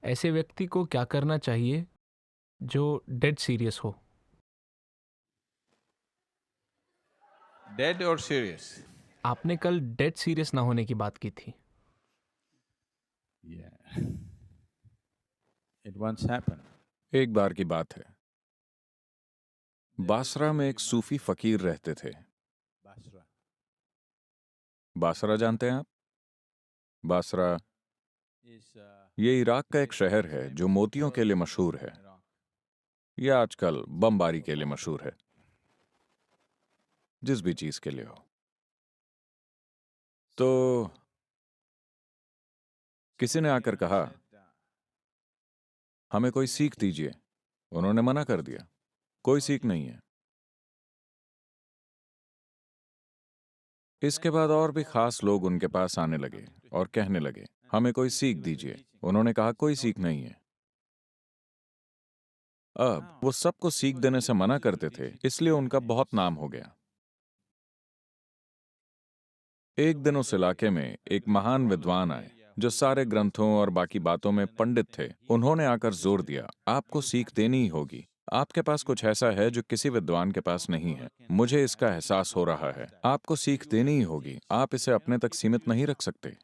ऐसे व्यक्ति को क्या करना चाहिए जो डेड सीरियस हो? Dead or serious? आपने कल डेड सीरियस ना होने की बात की थी। Yeah. It once happened. एक बार की बात है, बासरा में एक सूफी फकीर रहते थे। Basra. बासरा जानते हैं आप? बासरा Is ये इराक का एक शहर है जो मोतियों के लिए मशहूर है, या आजकल बमबारी के लिए मशहूर है, जिस भी चीज के लिए हो। तो किसी ने आकर कहा, हमें कोई सीख दीजिए। उन्होंने मना कर दिया, कोई सीख नहीं है। इसके बाद और भी खास लोग उनके पास आने लगे और कहने लगे, हमें कोई सीख दीजिए। उन्होंने कहा, कोई सीख नहीं है। अब वो सबको सीख देने से मना करते थे, इसलिए उनका बहुत नाम हो गया। एक दिन उस इलाके में एक महान विद्वान आए जो सारे ग्रंथों और बाकी बातों में पंडित थे। उन्होंने आकर जोर दिया, आपको सीख देनी ही होगी। आपके पास कुछ ऐसा है जो किसी विद्वान के पास नहीं है। मुझे इसका एहसास हो रहा है। आपको सीख देनी ही होगी। आप इसे अपने तक सीमित नहीं रख सकते।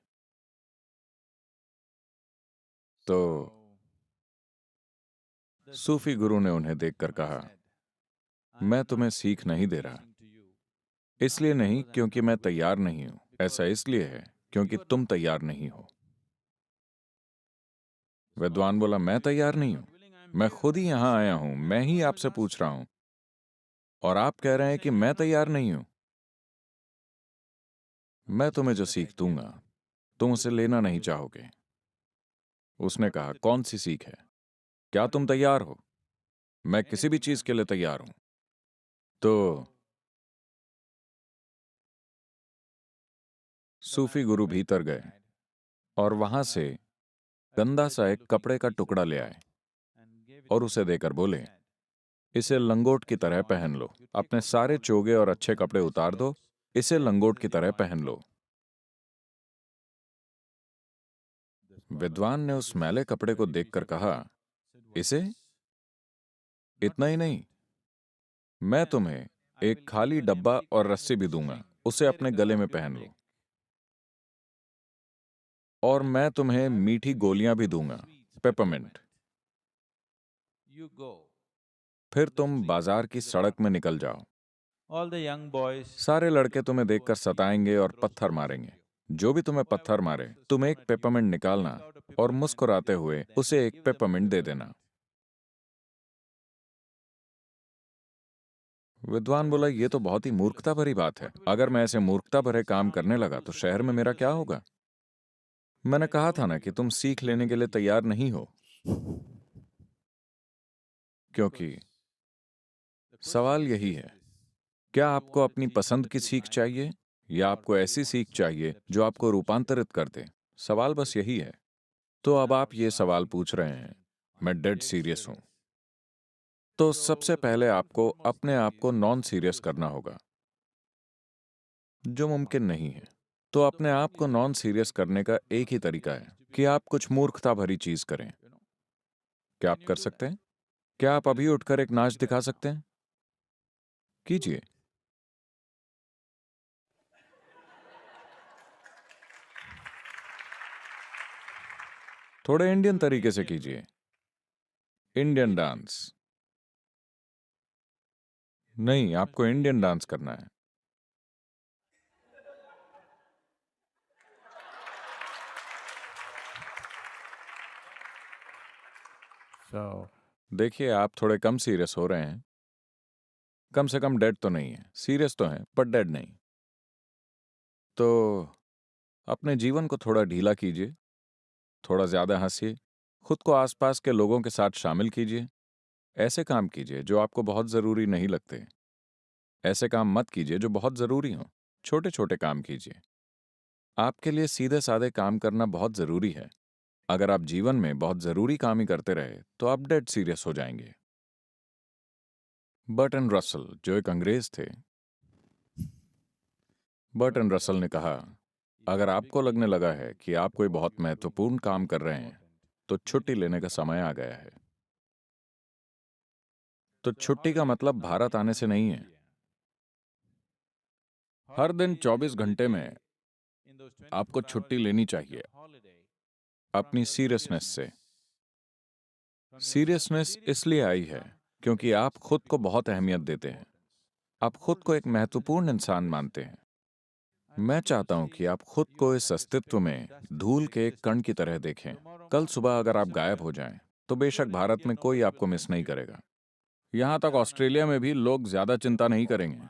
तो सूफी गुरु ने उन्हें देखकर कहा, मैं तुम्हें सीख नहीं दे रहा। इसलिए नहीं क्योंकि मैं तैयार नहीं हूं, ऐसा इसलिए है क्योंकि तुम तैयार नहीं हो। विद्वान बोला, मैं तैयार नहीं हूं, मैं खुद ही यहां आया हूं, मैं ही आपसे पूछ रहा हूं, और आप कह रहे हैं कि मैं तैयार नहीं हूं। मैं तुम्हें जो सीख दूंगा तुम उसे लेना नहीं चाहोगे। उसने कहा, कौन सी सीख है? क्या तुम तैयार हो? मैं किसी भी चीज के लिए तैयार हूं। तो सूफी गुरु भीतर गए और वहां से गंदा सा एक कपड़े का टुकड़ा ले आए और उसे देकर बोले, इसे लंगोट की तरह पहन लो। अपने सारे चोगे और अच्छे कपड़े उतार दो, इसे लंगोट की तरह पहन लो। विद्वान ने उस मैले कपड़े को देखकर कहा, इसे? इतना ही नहीं, मैं तुम्हें एक खाली डब्बा और रस्सी भी दूंगा, उसे अपने गले में पहन लो। और मैं तुम्हें मीठी गोलियां भी दूंगा, पेपरमिंट। You go. फिर तुम बाजार की सड़क में निकल जाओ। All the young boys सारे लड़के तुम्हें देखकर सताएंगे और पत्थर मारेंगे। जो भी तुम्हें पत्थर मारे, तुम एक पेपरमिंट निकालना और मुस्कुराते हुए उसे एक पेपरमिंट दे देना। विद्वान बोला, ये तो बहुत ही मूर्खता भरी बात है। अगर मैं ऐसे मूर्खता भरे काम करने लगा तो शहर में मेरा क्या होगा? मैंने कहा था ना कि तुम सीख लेने के लिए तैयार नहीं हो। क्योंकि सवाल यही है, क्या आपको अपनी पसंद की सीख चाहिए या आपको ऐसी सीख चाहिए जो आपको रूपांतरित कर दे? सवाल बस यही है। तो अब आप ये सवाल पूछ रहे हैं, मैं डेड सीरियस हूं। तो सबसे पहले आपको अपने आप को नॉन सीरियस करना होगा, जो मुमकिन नहीं है। तो अपने आप को नॉन सीरियस करने का एक ही तरीका है कि आप कुछ मूर्खता भरी चीज करें। क्या आप कर सकते हैं? क्या आप अभी उठकर एक नाच दिखा सकते हैं? कीजिए। थोड़े इंडियन तरीके से कीजिए। Indian dance. नहीं, आपको इंडियन डांस करना है। so देखिए, आप थोड़े कम सीरियस हो रहे हैं। कम से कम डेड तो नहीं है। सीरियस तो हैं पर डेड नहीं। तो अपने जीवन को थोड़ा ढीला कीजिए, थोड़ा ज्यादा हंसिए, खुद को आसपास के लोगों के साथ शामिल कीजिए। ऐसे काम कीजिए जो आपको बहुत जरूरी नहीं लगते। ऐसे काम मत कीजिए जो बहुत जरूरी हों। छोटे छोटे काम कीजिए। आपके लिए सीधे साधे काम करना बहुत जरूरी है। अगर आप जीवन में बहुत जरूरी काम ही करते रहे तो आप डेड सीरियस हो जाएंगे। बर्टन रसल, जो एक अंग्रेज थे, बर्टन रसल ने कहा, अगर आपको लगने लगा है कि आप कोई बहुत महत्वपूर्ण काम कर रहे हैं तो छुट्टी लेने का समय आ गया है। तो छुट्टी का मतलब भारत आने से नहीं है। हर दिन 24 घंटे में आपको छुट्टी लेनी चाहिए अपनी सीरियसनेस से। सीरियसनेस इसलिए आई है क्योंकि आप खुद को बहुत अहमियत देते हैं। आप खुद को एक महत्वपूर्ण इंसान मानते हैं। मैं चाहता हूं कि आप खुद को इस अस्तित्व में धूल के एक कण की तरह देखें। कल सुबह अगर आप गायब हो जाएं, तो बेशक भारत में कोई आपको मिस नहीं करेगा। यहां तक ऑस्ट्रेलिया में भी लोग ज्यादा चिंता नहीं करेंगे।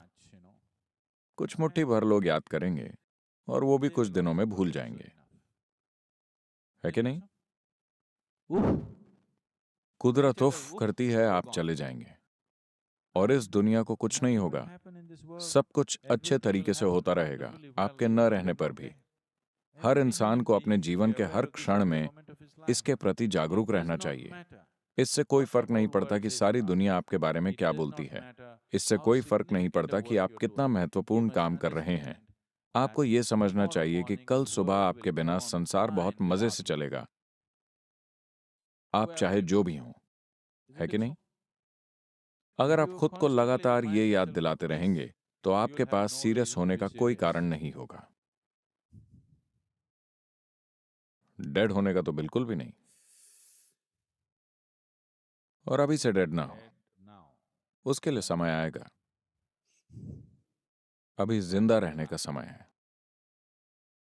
कुछ मुट्ठी भर लोग याद करेंगे और वो भी कुछ दिनों में भूल जाएंगे, है कि नहीं? कुदरत उफ करती है, आप चले जाएंगे और इस दुनिया को कुछ नहीं होगा। सब कुछ अच्छे तरीके से होता रहेगा आपके न रहने पर भी। हर इंसान को अपने जीवन के हर क्षण में इसके प्रति जागरूक रहना चाहिए। इससे कोई फर्क नहीं पड़ता कि सारी दुनिया आपके बारे में क्या बोलती है। इससे कोई फर्क नहीं पड़ता कि आप कितना महत्वपूर्ण काम कर रहे हैं। आपको यह समझना चाहिए कि कल सुबह आपके बिना संसार बहुत मजे से चलेगा, आप चाहे जो भी हों, है कि नहीं? अगर आप खुद को लगातार ये याद दिलाते रहेंगे, तो आपके पास सीरियस होने का कोई कारण नहीं होगा। डेड होने का तो बिल्कुल भी नहीं। और अभी से डेड ना हो, उसके लिए समय आएगा। अभी जिंदा रहने का समय है।